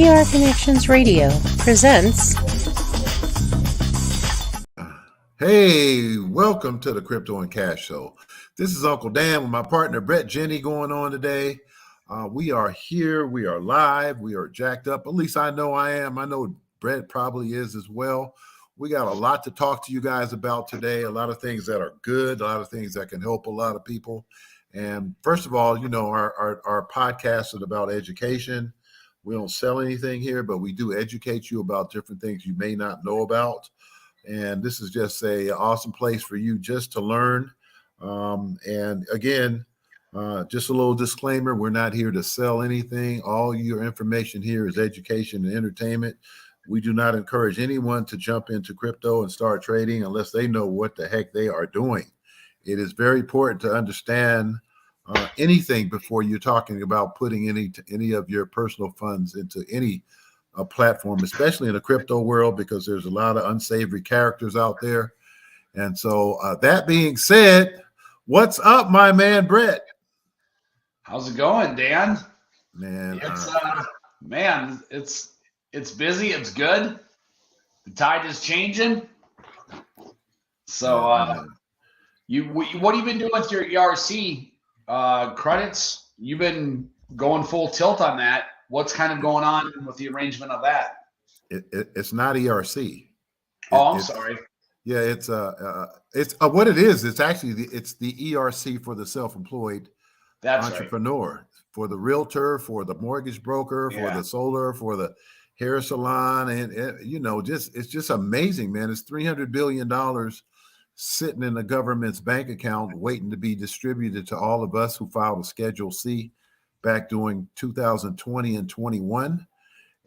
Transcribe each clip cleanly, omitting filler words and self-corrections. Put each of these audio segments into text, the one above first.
PR Connections Radio presents. Hey, welcome to the Crypto and Cash Show. This is Uncle Dan with my partner Brett Jenny going on today. We are here. We are live. We are jacked up. At least I know I am. I know Brett probably is as well. We got a lot to talk to you guys about today. A lot of things that are good. A lot of things that can help a lot of people. And first of all, you know, our podcast is about education. We don't sell anything here, but we do educate you about different things you may not know about. And this is just an awesome place for you just to learn. And again, just a little disclaimer, we're not here to sell anything. All your information here is education and entertainment. We do not encourage anyone to jump into crypto and start trading unless they know what the heck they are doing. It is very important to understand anything before you're talking about putting any of your personal funds into any platform, especially in the crypto world, because there's a lot of unsavory characters out there. And so that being said, what's up, my man, Brett? How's it going, Dan? Man, it's busy. It's good. The tide is changing. So, what have you been doing with your ERC credits? You've been going full tilt on that. What's kind of going on with the arrangement of that? It's not ERC. I'm sorry. Yeah, it's what it is. It's actually it's the ERC for the self-employed entrepreneur, right. For the realtor, for the mortgage broker, for the solar, for the hair salon, and you know, it's just amazing, man. It's $300 billion sitting in the government's bank account, waiting to be distributed to all of us who filed a Schedule C back during 2020 and 21.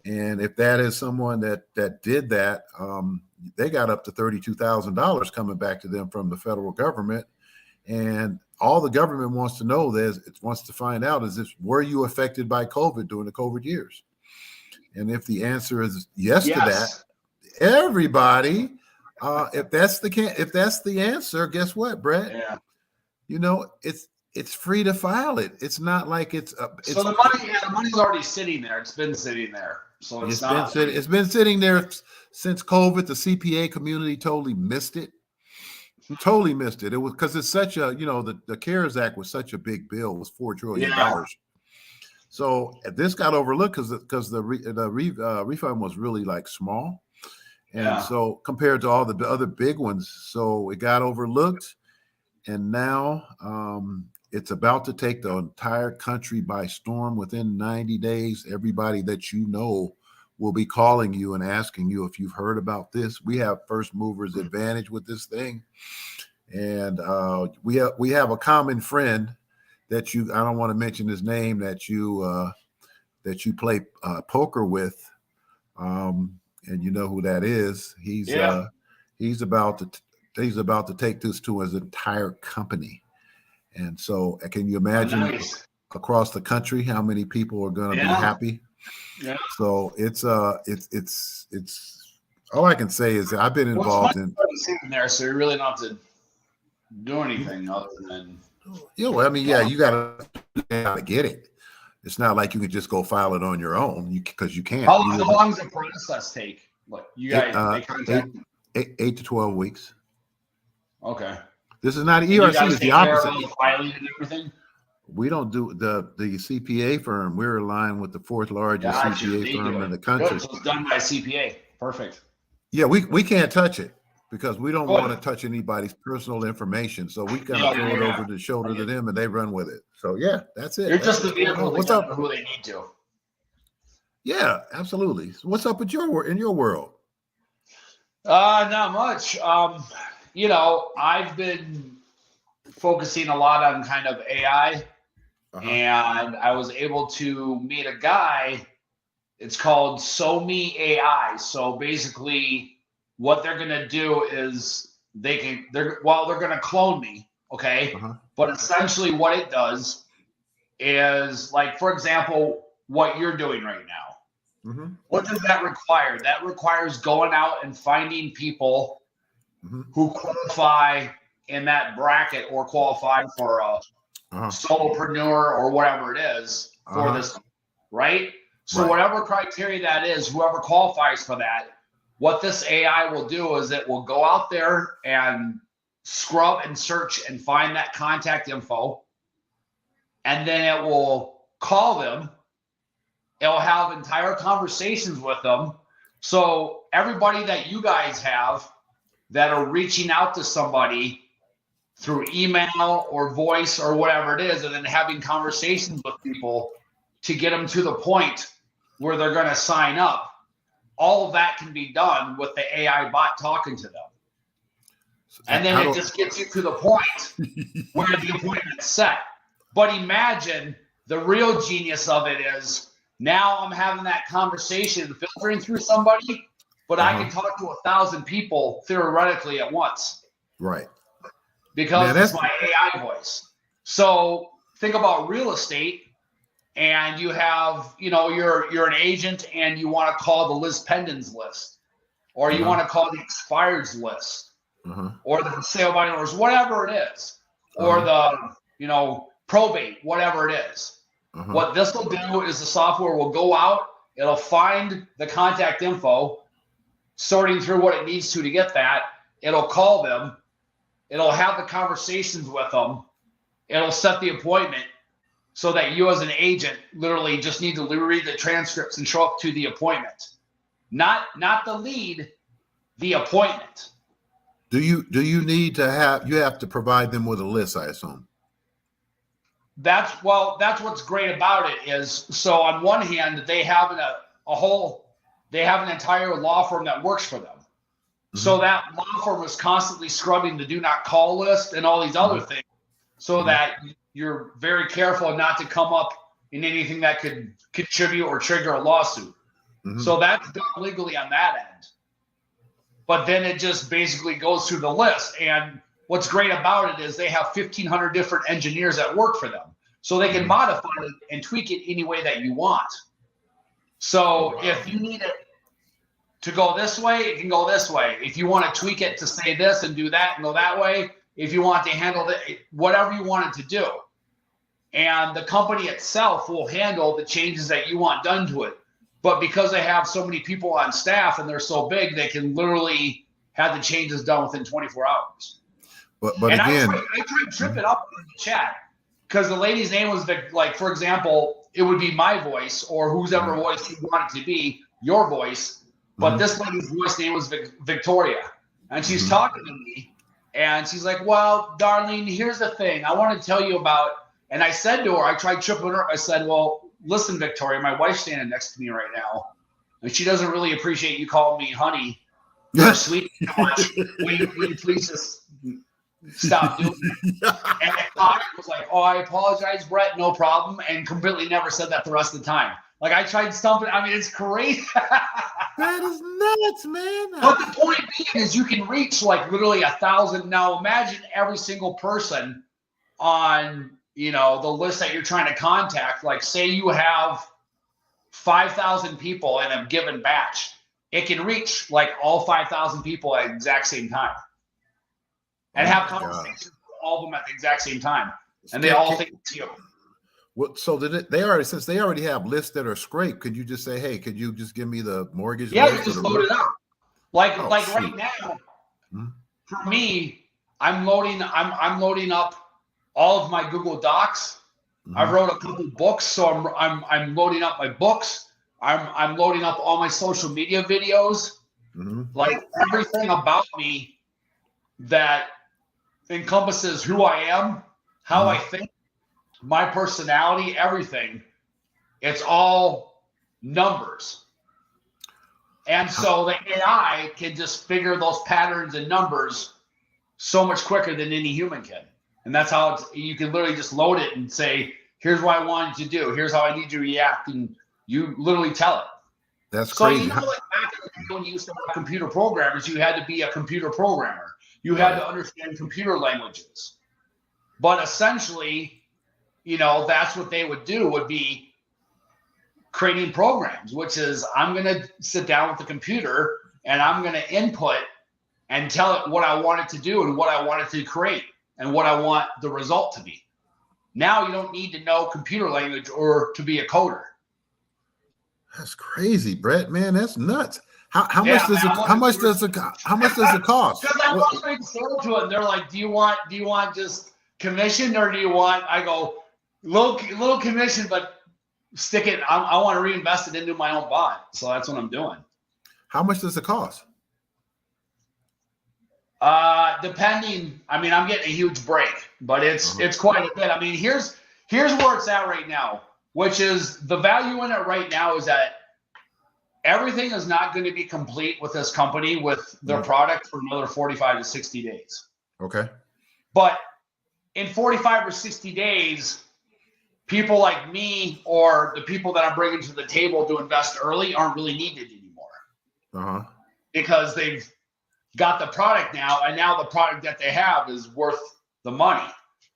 And if that is someone that did that, they got up to $32,000 coming back to them from the federal government. And all the government wants to know wants to find out is this: were you affected by COVID during the COVID years? And if the answer is yes to that, everybody, if that's the answer, guess what, Brett? Yeah. You know, it's free to file it. It's not like it's so the money's already sitting there. It's been sitting there. So it's been sitting there since COVID. The CPA community totally missed it. Totally missed it. It was because it's such a, you know, the CARES Act was such a big bill. It was $4 trillion. So this got overlooked because the refund was really like small. And so compared to all the other big ones, so it got overlooked. And now it's about to take the entire country by storm. Within 90 days, everybody that you know will be calling you and asking you if you've heard about this. We have first movers advantage with this thing. And we have a common friend that I don't want to mention his name, that you play poker with. And you know who that is. He's about to take this to his entire company. And so can you imagine across the country how many people are going to be happy? Yeah. So it's all I can say is that I've been involved in there, so you really don't have to do anything other than you gotta get it. It's not like you can just go file it on your own because you can't. How long does the process take? Like you guys, 8 to 12 weeks. Okay. This is not ERC. It's the opposite. Filing and everything. We don't do the CPA firm. We're aligned with the fourth largest CPA firm in the country. Good. So it's done by CPA. Perfect. Yeah, we can't touch it because we don't want to touch anybody's personal information. So we kind of throw it over the shoulder to them and they run with it. So yeah, that's it. You're just the vehicle. What's up? Who they need to. Yeah, absolutely. What's up with your world? Not much. You know, I've been focusing a lot on kind of AI, and I was able to meet a guy. It's called SoMe AI. So basically, what they're gonna do is they're gonna clone me, okay? But essentially, what it does is, like, for example, what you're doing right now. What does that require? That requires going out and finding people who qualify in that bracket or qualify for a solopreneur or whatever it is for this, right? So Right. whatever criteria that is, whoever qualifies for that, what this AI will do is it will go out there and scrub and search and find that contact info. And then it will call them. It'll have entire conversations with them. So everybody that you guys have that are reaching out to somebody through email or voice or whatever it is, and then having conversations with people to get them to the point where they're going to sign up, all of that can be done with the AI bot talking to them. And then it just gets you to the point where the appointment's set. But imagine the real genius of it is now I'm having that conversation filtering through somebody, but I can talk to 1,000 people theoretically at once. Right. Because it's my AI voice. So think about real estate, and you have, you're an agent and you want to call the Liz Pendens list, or you want to call the expireds list, or the sale by orders, whatever it is, or the, probate, whatever it is. What this will do is the software will go out, it'll find the contact info, sorting through what it needs to get that. It'll call them. It'll have the conversations with them. It'll set the appointment so that you as an agent literally just need to read the transcripts and show up to the appointment. Not the lead, the appointment. Do you need to have to provide them with a list, I assume? That's what's great about it is, so on one hand, they have an entire law firm that works for them. So that law firm is constantly scrubbing the do not call list and all these other things so that you're very careful not to come up in anything that could contribute or trigger a lawsuit. So that's done legally on that end. But then it just basically goes through the list. And what's great about it is they have 1,500 different engineers that work for them. So they can modify it and tweak it any way that you want. So if you need it to go this way, it can go this way. If you want to tweak it to say this and do that and go that way, if you want to handle it, whatever you want it to do. And the company itself will handle the changes that you want done to it. But because they have so many people on staff and they're so big, they can literally have the changes done within 24 hours. But again, I tried to trip it up in the chat because the lady's name was like, for example, it would be my voice or whoever voice you want it to be, your voice. But this lady's voice name was Victoria, and she's talking to me, and she's like, "Well, Darlene, here's the thing. I want to tell you about." And I said to her, I tried tripping her up. I said, "Well, listen, Victoria, my wife's standing next to me right now, and she doesn't really appreciate you calling me honey or sweet too much. Will you please just stop doing that?" And I was like, "Oh, I apologize, Brett. No problem," and completely never said that the rest of the time. Like I tried stumping. I mean, it's crazy. That is nuts, man. But the point being is you can reach like literally 1,000. Now imagine every single person on, the list that you're trying to contact. Like say you have 5,000 people in a given batch. It can reach like all 5,000 people at the exact same time and have conversations with all of them at the exact same time. And they all think it's you. Well, so since they already have lists that are scraped, could you just say, "Hey, could you just give me the mortgage?" Yeah, list you just load it up. Like shoot. right now, for me, I'm loading up all of my Google Docs. I've wrote a couple books, so I'm loading up my books. I'm loading up all my social media videos. Like everything about me that encompasses who I am, how I think, my personality, everything. It's all numbers. And so the AI can just figure those patterns and numbers so much quicker than any human can. And that's how you can literally just load it and say, here's what I wanted you to do. Here's how I need you to react. And you literally tell it. That's crazy. So, like back when you used to have computer programmers, you had to be a computer programmer. You had to understand computer languages. But essentially, that's what they would do, would be creating programs, which is I'm going to sit down with the computer and I'm going to input and tell it what I want it to do and what I want it to create and what I want the result to be. Now you don't need to know computer language or to be a coder. That's crazy, Brett. Man, that's nuts. How Yeah, much does man, it how much does it cost? Because I want to make sale to it. And they're like, do you want just commission or do you want? I go little commission, but stick it. I want to reinvest it into my own bond. So that's what I'm doing. How much does it cost? Depending, I mean, I'm getting a huge break, but it's quite a bit. I mean, here's where it's at right now, which is the value in it right now is that everything is not going to be complete with this company with their product for another 45 to 60 days. Okay. But in 45 or 60 days, people like me or the people that I'm bringing to the table to invest early aren't really needed anymore. Because they've got the product now, and now the product that they have is worth the money.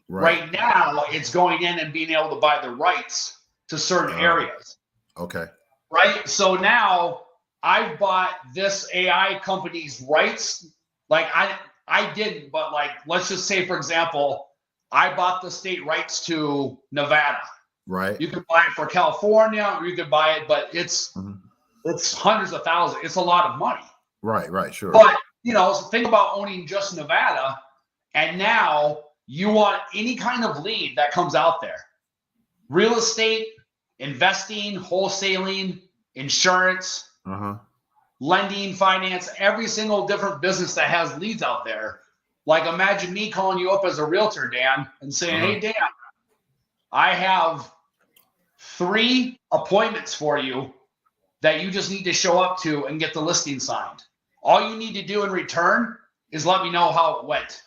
Right now, it's going in and being able to buy the rights to certain areas. Okay. Right? So now I've bought this AI company's rights. Like I didn't, but like, let's just say, for example, I bought the state rights to Nevada. Right. You could buy it for California, or you could buy it, but it's hundreds of thousands. It's a lot of money. Right, sure. But, think about owning just Nevada, and now you want any kind of lead that comes out there. Real estate, investing, wholesaling, insurance, lending, finance, every single different business that has leads out there. Like, imagine me calling you up as a realtor, Dan, and saying, hey, Dan, I have 3 appointments for you that you just need to show up to and get the listing signed. All you need to do in return is let me know how it went.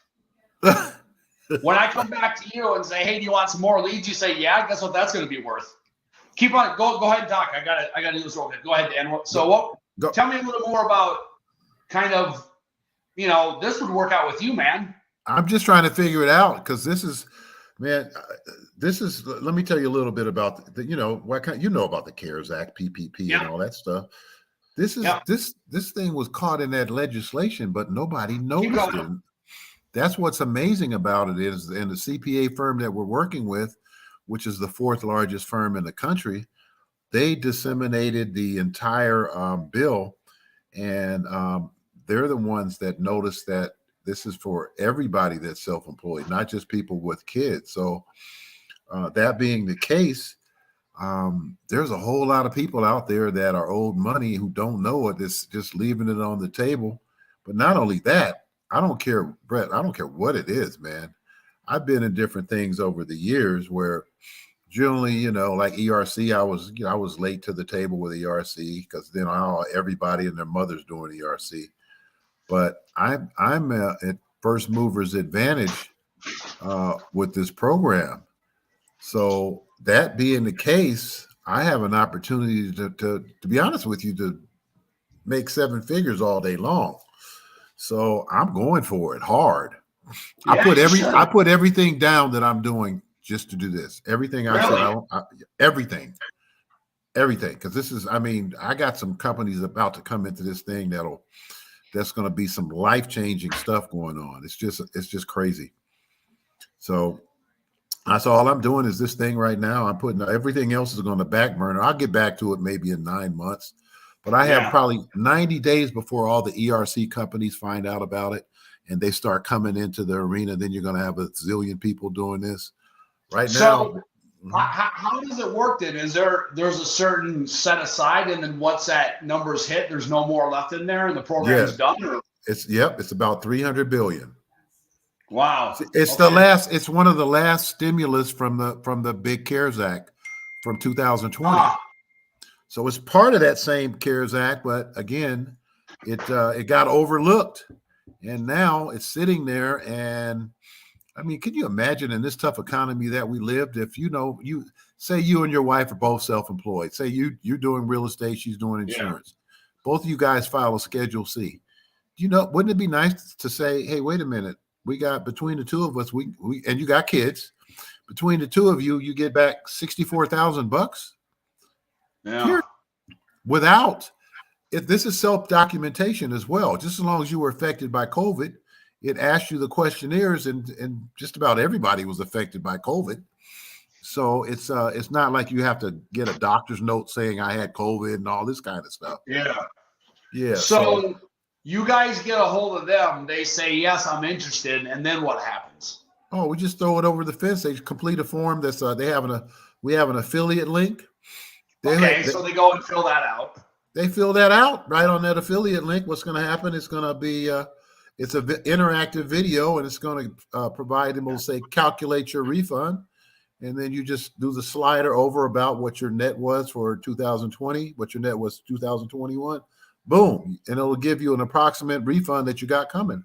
When I come back to you and say, hey, do you want some more leads? You say, yeah, guess what that's going to be worth? Keep on, go ahead and talk. I gotta do this real quick. Go ahead, Dan. So tell me a little more about kind of, this would work out with you, man. I'm just trying to figure it out because this is, let me tell you a little bit about about the CARES Act, PPP and all that stuff. This is this thing was caught in that legislation, but nobody noticed it. That's what's amazing about it is, and the CPA firm that we're working with, which is the 4th largest firm in the country, they disseminated the entire bill, and they're the ones that noticed that this is for everybody that's self-employed, not just people with kids. So that being the case, there's a whole lot of people out there that are owed money who don't know it. It's just leaving it on the table. But not only that, I don't care, Brett, I don't care what it is, man. I've been in different things over the years where generally, like ERC, I was late to the table with ERC because then everybody and their mother's doing ERC. But I'm at first mover's advantage with this program. So that being the case, I have an opportunity to be honest with you, to make 7 figures all day long. So I'm going for it hard. I put everything down that I'm doing just to do this. Everything everything. Because this is, I got some companies about to come into this thing that's going to be some life-changing stuff going on. It's just crazy. So that's all I'm doing is this thing right now. I'm putting everything else is going to back burner. I'll get back to it maybe in 9 months, but I have probably 90 days before all the ERC companies find out about it and they start coming into the arena. Then you're going to have a zillion people doing this right now. How does it work then? There's a certain set aside, and then once that number's hit, there's no more left in there, and the program's done? Or? It's about 300 billion. Wow. It's one of the last stimulus from the big CARES Act from 2020. So it's part of that same CARES Act, but again, it got overlooked, and now it's sitting there. And can you imagine in this tough economy that we lived, if you say you and your wife are both self-employed, say you're doing real estate, she's doing insurance, both of you guys file a Schedule C. Wouldn't it be nice to say, hey, wait a minute, we got between the two of us, we and you got kids, between the two of you, you get back $64,000. Yeah. If this is self-documentation as well, just as long as you were affected by COVID, it asked you the questionnaires, and just about everybody was affected by COVID. So it's not like you have to get a doctor's note saying I had COVID and all this kind of stuff. Yeah. Yeah. So you guys get a hold of them. They say, yes, I'm interested. And then what happens? Oh, we just throw it over the fence. They complete a form that's we have an affiliate link. So they go and fill that out. They fill that out right on that affiliate link. What's going to happen? It's going to be it's an interactive video, and it's going to provide them. Will say calculate your refund, and then you just do the slider over about what your net was for 2020, what your net was 2021. Boom, and it'll give you an approximate refund that you got coming.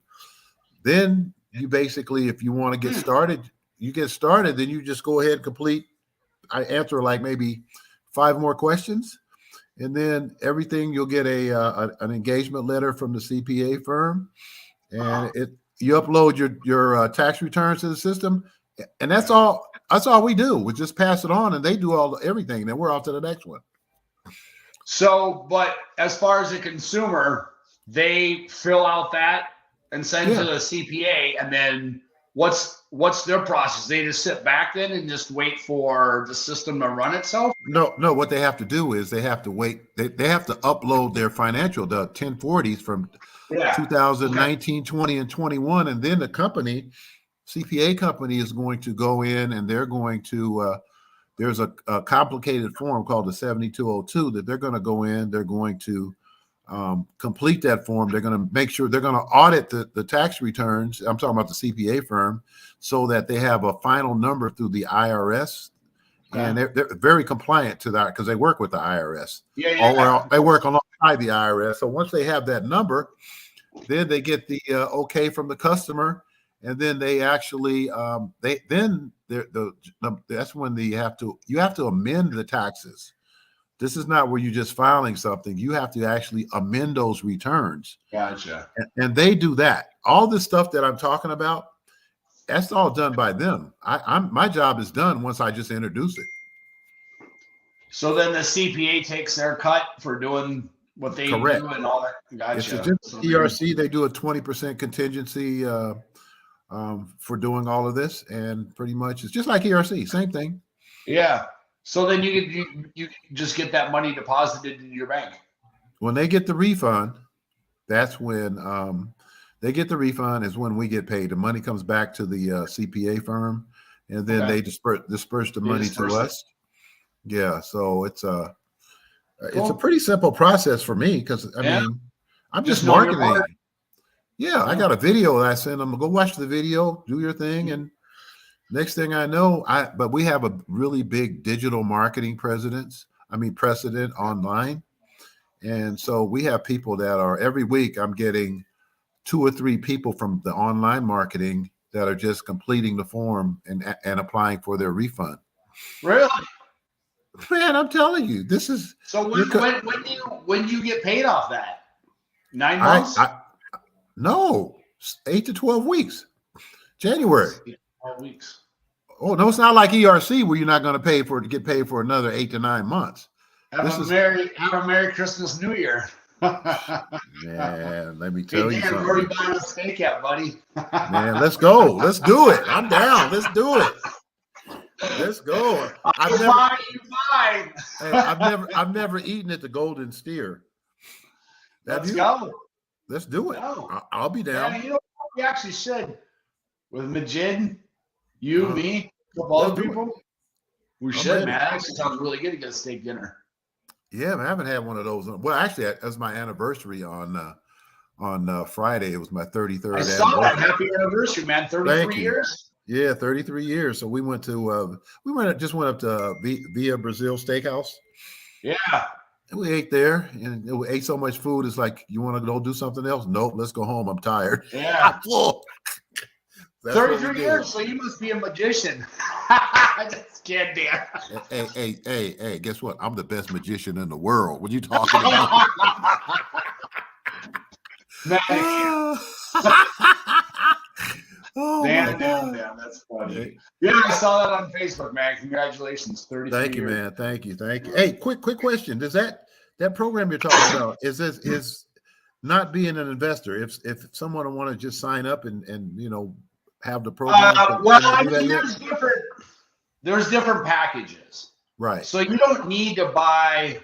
Then you basically, if you want to get started, you get started. Then you just go ahead and complete. I answer like maybe 5 more questions. And then everything, you'll get an engagement letter from the CPA firm, and you upload your tax returns to the system, and that's all. That's all we do. We just pass it on, and they do everything. Then we're off to the next one. So, but as far as the consumer, they fill out that and send to the CPA, and then what's their process? They just sit back then and just wait for the system to run itself? No. What they have to do is they have to wait. They have to upload their financial, the 1040s from 2019, 20, and 21. And then the CPA company is going to go in, and they're going to, there's a complicated form called the 7202 that they're going to go in. They're going to complete that form. They're going to make sure they're going to audit the tax returns. I'm talking about the CPA firm, so that they have a final number through the IRS, and they're very compliant to that because they work with the IRS. They work alongside the IRS. So once they have that number, then they get the okay from the customer, and then they actually that's when you have to amend the taxes. This is not where you're just filing something. You have to actually amend those returns. Gotcha. And they do that. All this stuff that I'm talking about, that's all done by them. My job is done once I just introduce it. So then the CPA takes their cut for doing what they do and all that. Gotcha. It's a ERC. They do a 20% contingency for doing all of this, and pretty much it's just like ERC, same thing. Yeah. So then you just get that money deposited in your bank. When they get the refund, that's when they get the refund is when we get paid. The money comes back to the CPA firm, and then they disperse the money to us. Yeah, so it's a pretty simple process for me because I mean I'm just marketing. Yeah, I got a video that I send them. Go watch the video, do your thing, and next thing I know, but we have a really big digital marketing precedent online. And so we have people that are every week I'm getting 2 or 3 people from the online marketing that are just completing the form and applying for their refund. Really? Man, I'm telling you, this is so when you get paid off that? 9 months? No, 8 to 12 weeks. January. 12 weeks. Oh no, it's not like ERC where you're not going to get paid for another 8 to 9 months. Have a Merry Christmas, New Year. Man, let me tell you something. Already buying a steak out, buddy. Man, let's go. Let's do it. I'm down. Let's do it. Let's go. I've never eaten at the Golden Steer. Let's go. Let's do it. I'll be down. Yeah, you know, we actually should with Majid, you, me, a couple other people. We should, man. That actually sounds really good to get a steak dinner. Yeah, man, I haven't had one of those. Well, actually, that was my anniversary on Friday. It was my 33rd. I saw that. Happy anniversary, man! 33 years. Yeah, 33 years. So we went to just went up to Via Brazil Steakhouse. Yeah. And we ate there, and we ate so much food. It's like, you want to go do something else? Nope, let's go home. I'm tired. Yeah. I'm full. 33 years, so you must be a magician. I just can't dare. Hey, guess what? I'm the best magician in the world. What are you talking about? Oh, damn, that's funny. Yeah, I saw that on Facebook, man. Congratulations, 33 Thank you, years. man. Thank you. Hey, quick question. Does that program you're talking about is not being an investor? If someone want to just sign up and have the program, There's there's different packages. Right. So you don't need to buy,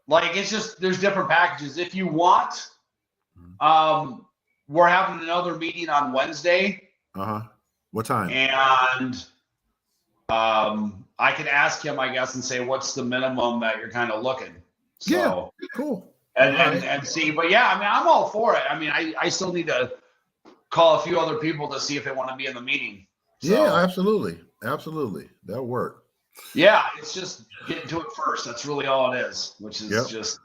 like, it's just, there's different packages. If you want, we're having another meeting on Wednesday. What time? And I can ask him, I guess, and say, what's the minimum that you're kind of looking? So, yeah, cool. And see, but yeah, I mean, I'm all for it. I mean, I still need to call a few other people to see if they want to be in the meeting. So, yeah, absolutely. Absolutely. That'll work. Yeah, it's just getting to it first. That's really all it is, which is just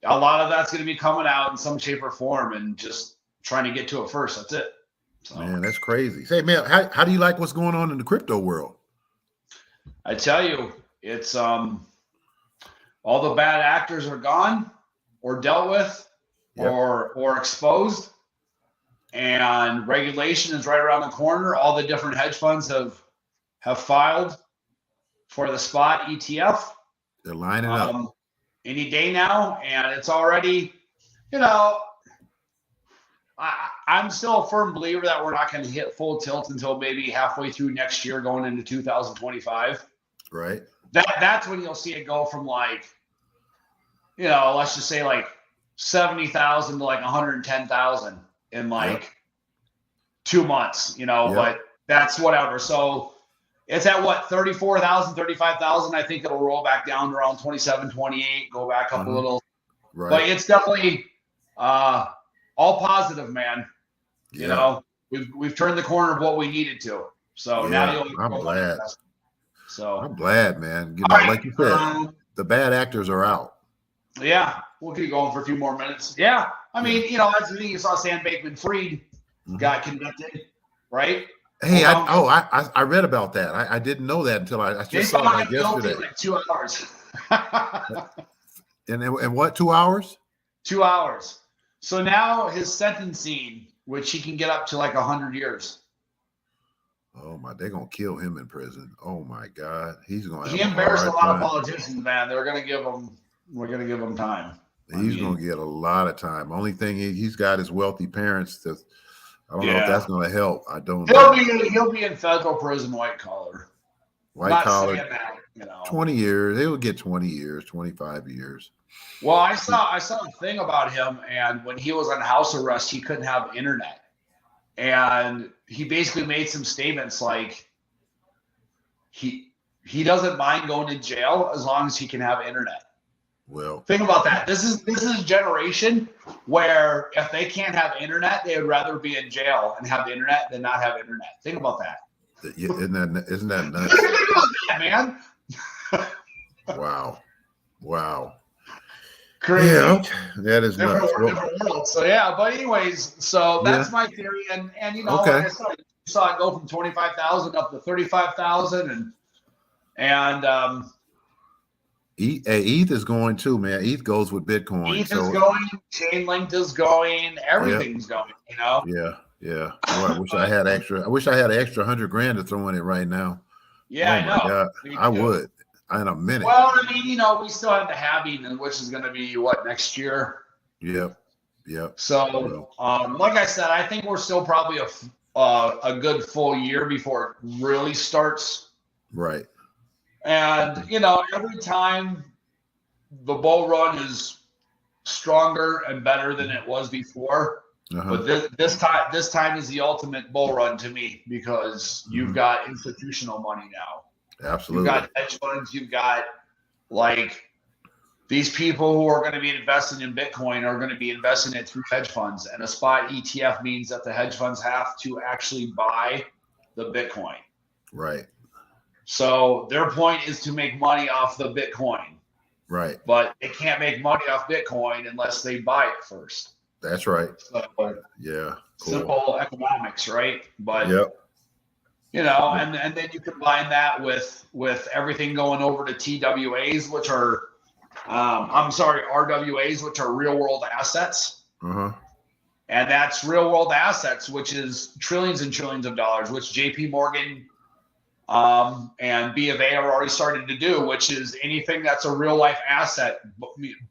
a lot of that's going to be coming out in some shape or form and just trying to get to it first. That's it. So, man, that's crazy. Say, man, how do you like what's going on in the crypto world? I tell you, it's all the bad actors are gone or dealt with or exposed, and regulation is right around the corner. All the different hedge funds have filed for the spot ETF. They're lining up any day now, and it's already, you know, I'm still a firm believer that we're not going to hit full tilt until maybe halfway through next year, going into 2025. Right. That's when you'll see it go from, like, you know, let's just say like 70,000 to like 110,000 in like 2 months, you know, but that's whatever. So it's at what, 34,000, 35,000. I think it'll roll back down to around 27, 28, go back up a little. Right. But it's definitely all positive, man. You know, we've turned the corner of what we needed to. So now I'm glad. So I'm glad, man. You know, like you said, the bad actors are out. Yeah, we'll keep going for a few more minutes. Yeah, I mean, you know, that's the thing. You saw Sam Bankman-Fried got convicted, right? Hey, I read about that. I didn't know that until I just saw it like yesterday. Like 2 hours. and what? 2 hours? 2 hours. So now his sentencing, which he can get up to like 100 years. Oh my! They're gonna kill him in prison. Oh my God, he's gonna. He embarrassed a lot of politicians, man. We're gonna give him time. He's gonna get a lot of time. Only thing he's got is wealthy parents. I don't know if that's gonna help. I don't. He'll be in federal prison, white collar. White collar. That, you know. 20 years. They would get 20 years, 25 years. Well, I saw a thing about him, and when he was on house arrest, he couldn't have internet. And he basically made some statements like he doesn't mind going to jail as long as he can have internet. Well, think about that. This is a generation where if they can't have internet, they would rather be in jail and have the internet than not have internet. Think about that. Isn't that nuts? Man. Wow. Crazy. Yeah, that is nuts. Different world. So yeah, but anyways, so that's my theory, and you know, like I said, you saw it go from 25,000 up to 35,000, and ETH is going too, man. ETH goes with Bitcoin. ETH is going, Chainlink is going, everything's going. You know. Yeah. Boy, I wish I had extra. I wish I had an extra $100,000 to throw in it right now. Yeah, I know. God. I would. In a minute. Well, I mean, you know, we still have the halving, which is going to be what, next year? Yep. So, like I said, I think we're still probably a good full year before it really starts. Right. And, you know, every time the bull run is stronger and better than it was before. But this time is the ultimate bull run to me, because you've got institutional money now. Absolutely. You've got hedge funds. You've got, like, these people who are going to be investing in Bitcoin are going to be investing it through hedge funds. And a spot ETF means that the hedge funds have to actually buy the Bitcoin. Right. So their point is to make money off the Bitcoin. Right. But they can't make money off Bitcoin unless they buy it first. That's right. So, yeah. Cool. Simple economics, right? But you know, and then you combine that with everything going over to TWAs, which are RWAs, which are real world assets. And that's real world assets, which is trillions and trillions of dollars, which JP Morgan and B of A are already starting to do, which is anything that's a real life asset,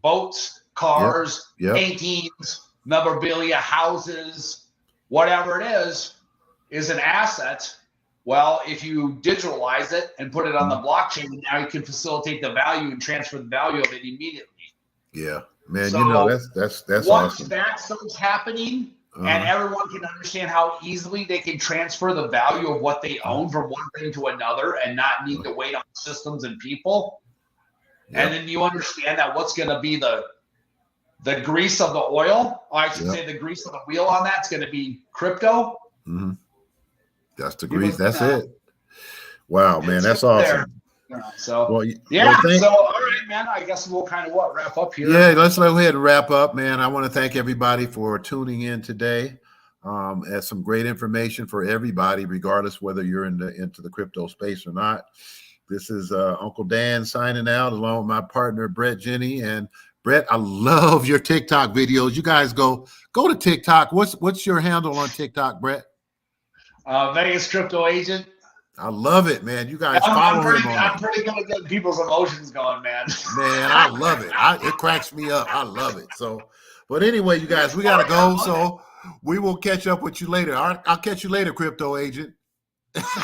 boats, cars, paintings, memorabilia, houses, whatever it is an asset. Well, if you digitalize it and put it on the blockchain, now you can facilitate the value and transfer the value of it immediately. Yeah, man. So that's once awesome. that starts happening, and everyone can understand how easily they can transfer the value of what they own from one thing to another and not need to wait on systems and people. Yep. And then you understand that what's going to be the grease of the oil, or I should say the grease of the wheel on that's going to be crypto. Mm-hmm. That's the grease. That's it. Wow, man. That's awesome. So, well, so all right, man, I guess we'll kind of wrap up here. Yeah, let's go ahead and wrap up, man. I want to thank everybody for tuning in today. As some great information for everybody, regardless whether you're into the crypto space or not. This is Uncle Dan signing out along with my partner, Brett Jenny. And Brett, I love your TikTok videos. You guys go to TikTok. What's your handle on TikTok, Brett? Vegas Crypto Agent. I love it, man. You guys follow him on I'm pretty good at getting people's emotions going, man. Man, I love it. It cracks me up. I love it. So, but anyway, you guys, we gotta go. So we will catch up with you later. I'll catch you later, Crypto Agent.